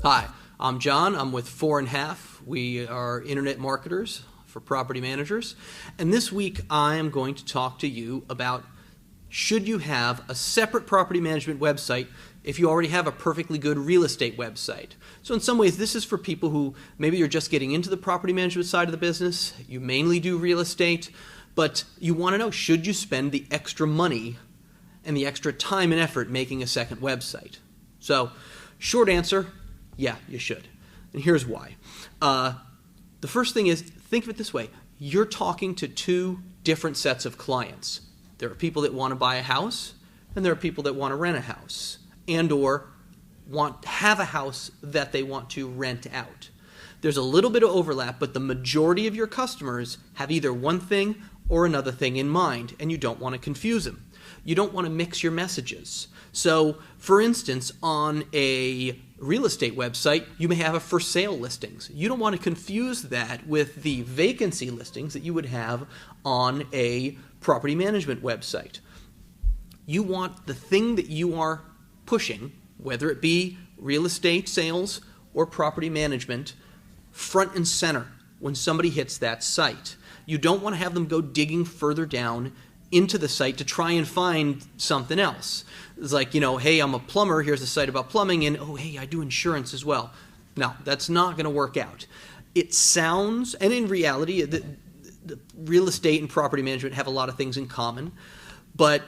Hi, I'm John. I'm with 4.5. We are internet marketers for property managers. And this week I am going to talk to you about should you have a separate property management website if you already have a perfectly good real estate website. So in some ways this is for people who maybe you're just getting into the property management side of the business, you mainly do real estate, but you want to know, should you spend the extra money and the extra time and effort making a second website? So short answer, yeah, you should. And here's why. The first thing is, think of it this way. You're talking to two different sets of clients. There are people that want to buy a house, and there are people that want to rent a house, and or have a house that they want to rent out. There's a little bit of overlap, but the majority of your customers have either one thing or another thing in mind, and you don't want to confuse them. You don't want to mix your messages. So, for instance, on a real estate website, you may have a for sale listings. You don't want to confuse that with the vacancy listings that you would have on a property management website. You want the thing that you are pushing, whether it be real estate sales or property management, front and center when somebody hits that site. You don't want to have them go digging further down into the site to try and find something else. It's like, hey, I'm a plumber, here's a site about plumbing, and oh, hey, I do insurance as well. No, that's not going to work out. It sounds, and in reality, the real estate and property management have a lot of things in common, but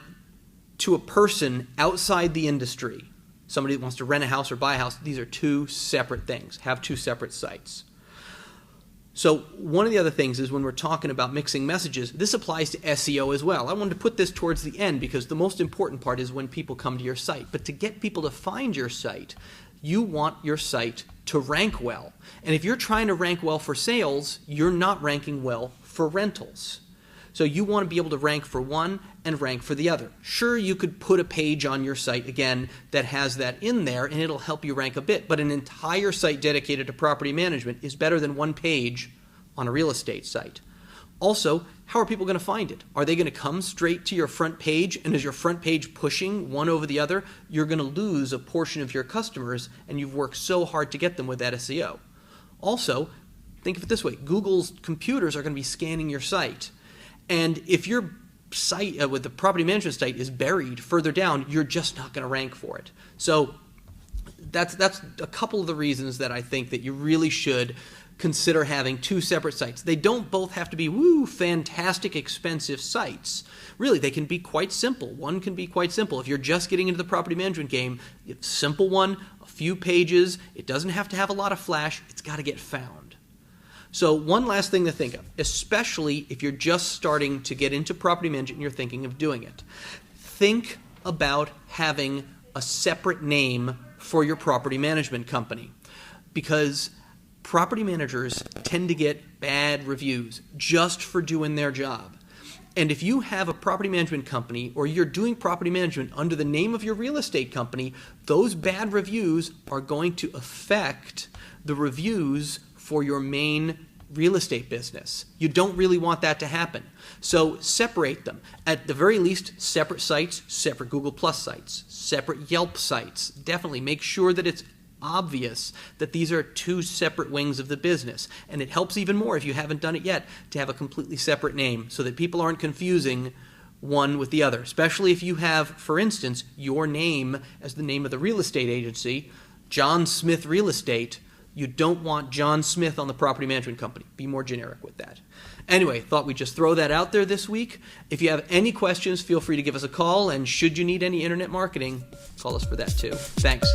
to a person outside the industry, somebody that wants to rent a house or buy a house, these are two separate things, have two separate sites. So one of the other things is when we're talking about mixing messages, this applies to SEO as well. I wanted to put this towards the end because the most important part is when people come to your site. But to get people to find your site, you want your site to rank well. And if you're trying to rank well for sales, you're not ranking well for rentals. So you want to be able to rank for one and rank for the other. Sure, you could put a page on your site, again, that has that in there, and it'll help you rank a bit. But an entire site dedicated to property management is better than one page on a real estate site. Also, how are people going to find it? Are they going to come straight to your front page, and is your front page pushing one over the other? You're going to lose a portion of your customers, and you've worked so hard to get them with that SEO. Also, think of it this way. Google's computers are going to be scanning your site. And if your site with the property management site is buried further down, you're just not going to rank for it. So that's a couple of the reasons that I think that you really should consider having two separate sites. They don't both have to be fantastic, expensive sites. Really, they can be quite simple. One can be quite simple. If you're just getting into the property management game, it's a simple one, a few pages. It doesn't have to have a lot of flash. It's got to get found. So one last thing to think of, especially if you're just starting to get into property management and you're thinking of doing it. Think about having a separate name for your property management company, because property managers tend to get bad reviews just for doing their job. And if you have a property management company or you're doing property management under the name of your real estate company, those bad reviews are going to affect the reviews for your main real estate business. You don't really want that to happen. So separate them. At the very least, separate sites, separate Google Plus sites, separate Yelp sites. Definitely make sure that it's obvious that these are two separate wings of the business. And it helps even more if you haven't done it yet to have a completely separate name so that people aren't confusing one with the other, especially if you have, for instance, your name as the name of the real estate agency, John Smith Real Estate. You don't want John Smith on the property management company. Be more generic with that. Anyway, thought we'd just throw that out there this week. If you have any questions, feel free to give us a call. And should you need any internet marketing, call us for that too. Thanks.